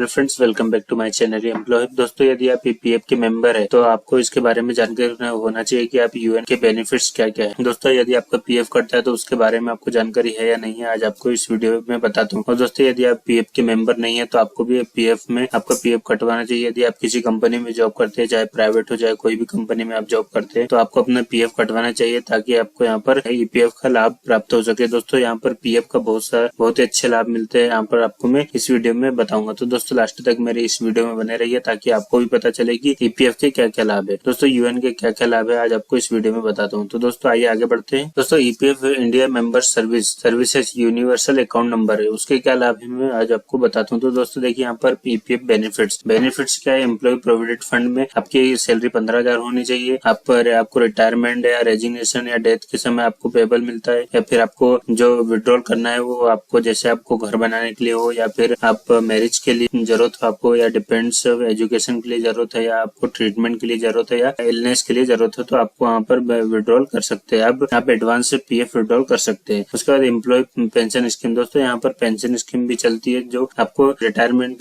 Friends, welcome back to my channel employ. दोस्तों, यदि आप ईपीएफ के मेंबर है तो आपको इसके बारे में जानकारी होना चाहिए कि आप यूएन के बेनिफिट्स क्या क्या है। दोस्तों, यदि आपका पीएफ कटता है तो उसके बारे में आपको जानकारी है या नहीं है, आज आपको इस वीडियो में बताता हूँ। और दोस्तों, यदि आप पीएफ के मेंबर नहीं है तो आपको भी पीएफ में आपका पीएफ कटवाना चाहिए। यदि आप किसी कंपनी में जॉब करते हैं, चाहे प्राइवेट हो चाहे कोई भी कंपनी में आप जॉब करते हैं, तो आपको अपना पीएफ कटवाना चाहिए ताकि आपको यहाँ पर ईपीएफ का लाभ प्राप्त हो सके। दोस्तों, यहाँ पर पीएफ का बहुत ही अच्छे लाभ मिलते हैं, यहाँ पर आपको मैं इस वीडियो में बताऊंगा। तो दोस्तों, लास्ट तक मेरे इस वीडियो में बने रहिए ताकि आपको भी पता चले कि ईपीएफ के क्या क्या लाभ है। दोस्तों, यूएन के क्या क्या लाभ है आज आपको इस वीडियो में बताता हूँ। तो दोस्तों, आइए आगे बढ़ते हैं। दोस्तों, EPF India member services universal account number है, उसके क्या लाभ है मैं आज आपको बताता हूँ। तो दोस्तों देखिए, यहाँ पर ईपीएफ बेनिफिट्स क्या है। एम्प्लॉय प्रोविडेंट फंड में आपकी सैलरी 15,000 होनी चाहिए। आपको रिटायरमेंट या रेजिग्नेशन या डेथ के समय आपको पेबल मिलता है, या फिर आपको जो विड्रॉल करना है वो आपको, जैसे आपको घर बनाने के लिए हो, या फिर आप मैरिज के लिए जरूरत हो आपको, या डिपेंड्स एजुकेशन के लिए जरूरत है, या आपको ट्रीटमेंट के लिए जरूरत है, या इलनेस के लिए जरूरत है, तो आपको वहाँ पर विड्रॉल कर सकते हैं। अब आप एडवांस से पीएफ विड्रॉल कर सकते हैं। उसके बाद एम्प्लॉय पेंशन स्कीम। दोस्तों, यहाँ पर पेंशन स्कीम भी चलती है, जो आपको रिटायरमेंट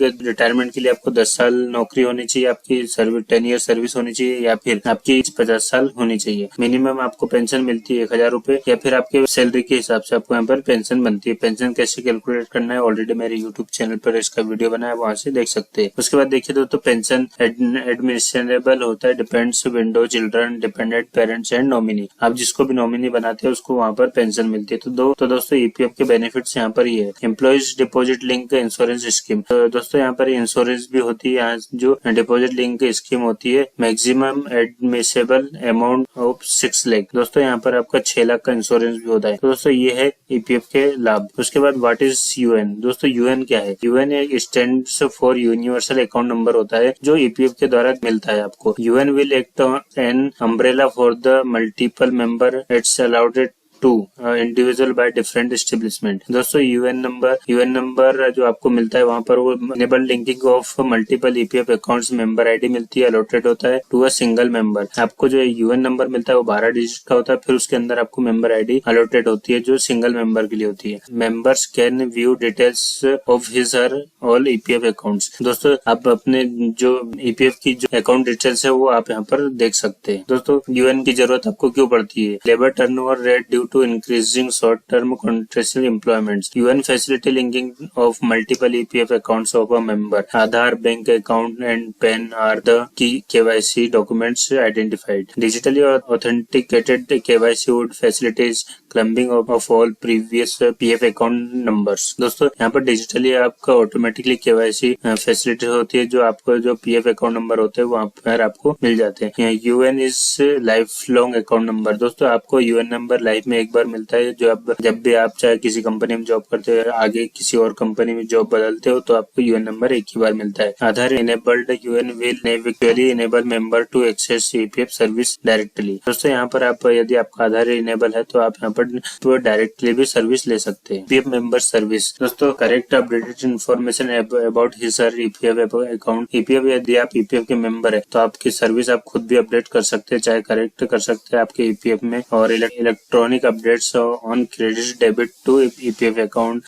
के लिए आपको 10 साल नौकरी होनी चाहिए, आपकी 10 ईयर सर्विस होनी चाहिए, या फिर आपकी 50 साल होनी चाहिए। मिनिमम आपको पेंशन मिलती है 1,000 रुपए, या फिर आपके सैलरी के हिसाब से आपको यहाँ पर पेंशन बनती है। पेंशन कैसे कैलकुलेट करना है ऑलरेडी मेरे यूट्यूब चैनल पर इसका वीडियो बना है, वहां से देख सकते हैं। उसके बाद देखिए दोस्तों, पेंशन एडमिनिस्ट्रेबल होता है, depends window, children, dependent parents and nominee. आप जिसको भी नॉमिनी बनाते हैं उसको वहाँ पर पेंशन मिलती है। तो दोस्तों, ईपीएफ के बेनिफिट्स यहाँ पर ये है। Employees deposit link insurance scheme. तो दोस्तों, यहाँ पर इंश्योरेंस भी होती है। यहाँ जो डिपॉजिट लिंक स्कीम होती है, maximum admissible amount of 6 lakh. दोस्तों, यहाँ पर आपका 6 लाख का इंश्योरेंस भी होता है। तो दोस्तों, ये है ईपीएफ के लाभ। उसके बाद व्हाट इज यूएन। दोस्तों, यूएन क्या है। यूएन एक stands for universal account number होता है, जो ईपीएफ के द्वारा मिलता है आपको। UAN will act an umbrella for the multiple member it's allowed to individual by different establishment. दोस्तों, यूएन नंबर जो आपको मिलता है वहाँ पर वो enable linking of multiple EPF accounts member ID मिलती है, अलॉटेड होता है टू अ सिंगल मेंबर। आपको जो यूएन नंबर मिलता है वो 12 डिजिट का होता है, फिर उसके अंदर आपको मेंबर आईडी अलॉटेड होती है जो सिंगल मेंबर के लिए होती है। Members can view details of his her all EPF accounts. दोस्तों, आप अपने जो ईपीएफ की जो अकाउंट डिटेल्स है वो आप यहाँ पर देख सकते हैं। दोस्तों, यूएन की जरूरत आपको क्यों पड़ती है। Labour turnover rate due to increasing short-term contractual employments. UN facility linking of multiple EPF accounts of a member. Aadhaar, bank account and PAN are the key KYC documents identified. Digitally authenticated KYC would facilitate clumping of all previous PF account numbers. दोस्तों, यहाँ पर digitally आपका automatically KYC facility होती है, जो आपको जो PF account number होते हैं वहाँ पर आपको मिल जाते हैं। UN is life long account number. दोस्तों, आपको यूएन नंबर लाइफ में एक बार मिलता है, जो आप जब भी आप चाहे किसी कंपनी में जॉब करते हो, आगे किसी और कंपनी में जॉब बदलते हो, तो आपको यूएन नंबर एक ही बार मिलता है। Aadhaar enabled UAN will eventually enable member to access EPF service directly. दोस्तों, यहाँ पर आप यदि आपका आधार इनेबल है तो आप यहाँ पर डायरेक्टली भी सर्विस ले सकते हैं। EPF member service. दोस्तों, correct updated information about his EPF account. EPF, यदि आप ईपीएफ के मेंबर है तो आपकी सर्विस आप खुद भी अपडेट कर सकते हैं, चाहे करेक्ट कर सकते हैं आपके ईपीएफ में। और electronic updates on credit debit to EPF account,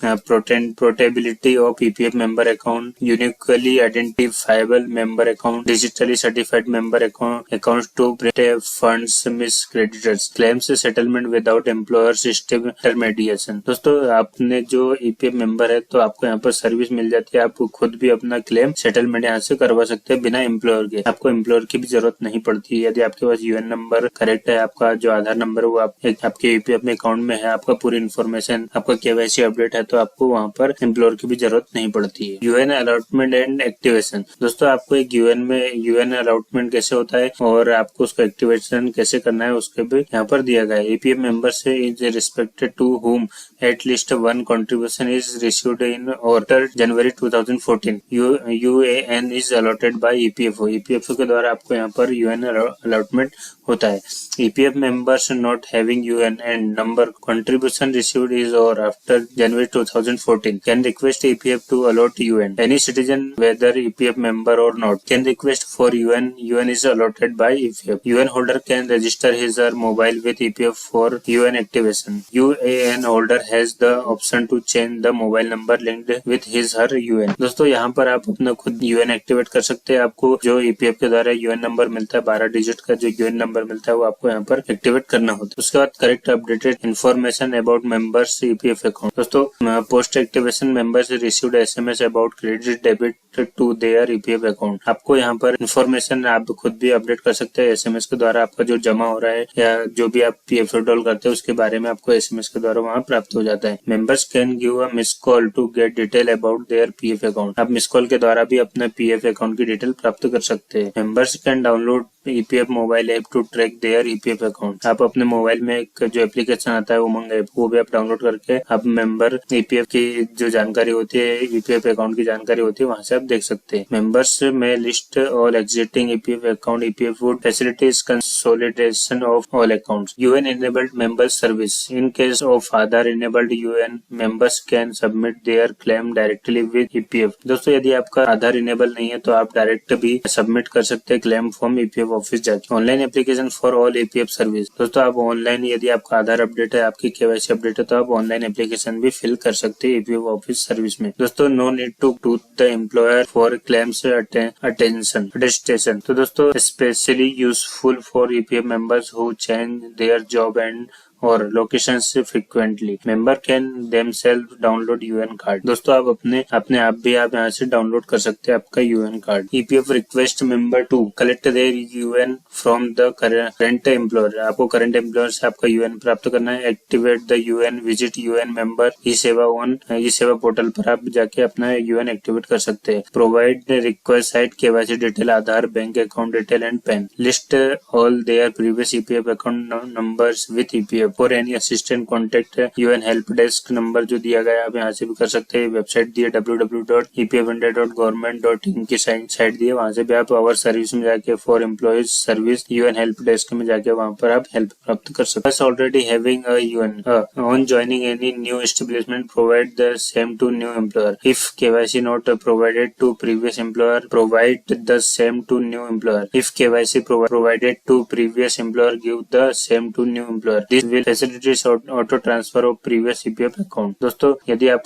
portability of EPF member account, uniquely identifiable member account, digitally certified member accounts to protect funds miss creditors, claims settlement without employer system intermediation। दोस्तों, आपने जो EPF member है तो आपको यहाँ पर service मिल जाती है, आप खुद भी अपना क्लेम सेटलमेंट यहाँ से करवा सकते हैं बिना एम्प्लॉयर के। आपको एम्प्लॉयर की भी जरूरत नहीं पड़ती है। यदि आपके पास यूएन नंबर करेक्ट है, आपका जो आधार नंबर है वो आपके ईपीएफ में अकाउंट में है, आपका पूरी इन्फॉर्मेशन, आपका केवाईसी अपडेट है, तो आपको वहाँ पर एम्प्लॉयर की भी जरूरत नहीं पड़ती है। UN allotment and activation. दोस्तों, आपको एक यूएन अलॉटमेंट कैसे होता है और आपको उसका एक्टिवेशन कैसे करना है उसके भी यहाँ पर दिया गया है। ईपीएफ मेंबर से is respected to whom at least one contribution is received in order January 2014। UAN is allotted by EPFO. EPFO के द्वारा आपको यहाँ पर यूएन अलॉटमेंट होता है। EPF members not having UAN and and number contribution received is or after January 2014 can request EPF to allot UN. Any citizen, whether EPF member or not, can request for UN. UN is allotted by EPF. UN holder can register his or mobile with EPF for UN activation. UAN holder has the option to change the mobile number linked with his or UN. दोस्तों यहाँ पर आप अपना खुद UN activate कर सकते हैं। आपको जो EPF के द्वारा UN नंबर मिलता है 12 डिजिट का जो UN नंबर मिलता है वो आपको यहाँ पर एक्टिवेट करना होता है। उसके बाद correct updated information about members EPF account. दोस्तों post activation members received SMS about credit debit to their EPF account. आपको यहाँ पर इन्फॉर्मेशन आप खुद भी अपडेट कर सकते हैं SMS के द्वारा। आपका जो जमा हो रहा है या जो भी आप PF विड्रॉल करते हैं उसके बारे में आपको SMS के द्वारा वहाँ प्राप्त हो जाता है। Members can give a miss call to get detail about their PF account. आप मिस कॉल के द्वारा भी अपने PF अकाउंट की डिटेल प्राप्त कर सकते हैं। Members can download EPF mobile app to track their EPF account. आप अपने मोबाइल में एक जो एप्लीकेशन आता है उमंग ऐप, वो भी आप डाउनलोड करके आप मेंबर EPF की जो जानकारी होती है, EPF अकाउंट की जानकारी होती है, वहां से आप देख सकते हैं। मेंबर्स में list all existing EPF account. EPF would facilities consolidation of all accounts. UN enabled members service. In case of Aadhaar enabled UN, members can submit their claim directly with EPF. दोस्तों यदि आपका आधार enable नहीं है तो आप direct भी submit कर सकते हैं क्लेम फॉर्म EPF ऑफिस जाके। Online application for all EPF service. दोस्तों आप ऑनलाइन, यदि आपका आधार अपडेट है, आपकी KYC अपडेट है, तो आप ऑनलाइन एप्लीकेशन भी फिल कर सकते हैं EPF ऑफिस सर्विस में। दोस्तों no need to to the employer for claims attestation. तो दोस्तों specially useful for EPF members who change their job and और locations frequently. Member can themselves download UN card. दोस्तों आप अपने आप भी आप यहाँ से डाउनलोड कर सकते हैं आपका UN card. EPF request member to collect their UN from the current employer. आपको करंट एम्प्लॉयर से आपका UN प्राप्त करना है। Activate the UN, visit UN member e Sewa portal पर आप जाके अपना UN एक्टिवेट कर सकते हैं। Provide request site KYC detail, Aadhaar, bank account detail and pan. List all there previous EPF account numbers with EPF। For any assistant contact UN help desk number जो दिया गया है आप यहाँ से भी कर सकते हैं। वेबसाइट दी है www.epfindia.government.in की साइट दी है, वहाँ से भी आप आवर सर्विस में जाके for employees service UN help desk में जाके वहाँ पर आप हेल्प प्राप्त कर सकते हैं। Already having a UN on joining any new establishment provide the same to new employer. If KYC not provided to previous employer provide the same to new employer. If KYC provided to previous employer give the same to new employer. This will facilities auto transfer of previous EPF account. दोस्तों यदि आप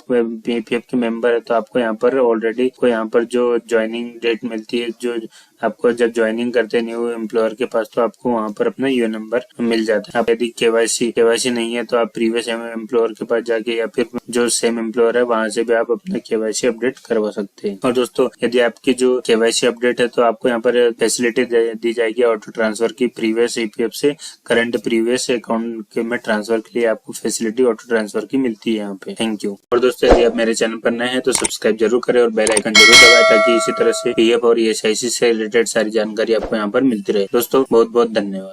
EPF के member है तो आपको यहाँ पर already जो ज्वाइनिंग डेट मिलती है, जो आपको जब ज्वाइनिंग करते हैं न्यू एम्प्लॉयर के पास, तो आपको वहाँ पर अपना UN नंबर मिल जाता है। आप यदि KYC नहीं है तो आप प्रीवियस एम्प्लॉयर के पास जाके या फिर जो सेम एम्प्लॉयर है वहाँ से भी आप अपना KYC अपडेट करवा सकते हैं। और दोस्तों यदि आपकी जो KYC अपडेट है तो आपको यहाँ पर फैसिलिटी दी जाएगी ऑटो ट्रांसफर की। प्रीवियस EPF से करंट प्रीवियस अकाउंट में ट्रांसफर के लिए आपको फैसिलिटी ऑटो ट्रांसफर की मिलती है यहाँ पे। Thank you. और दोस्तों यदि आप मेरे चैनल पर नए हैं तो सब्सक्राइब जरूर करें और बेल आइकन जरूर दबाएं ताकि इसी तरह से PF और ESIC से रिलेटेड सारी जानकारी आपको यहाँ पर मिलती रहे। दोस्तों बहुत बहुत धन्यवाद।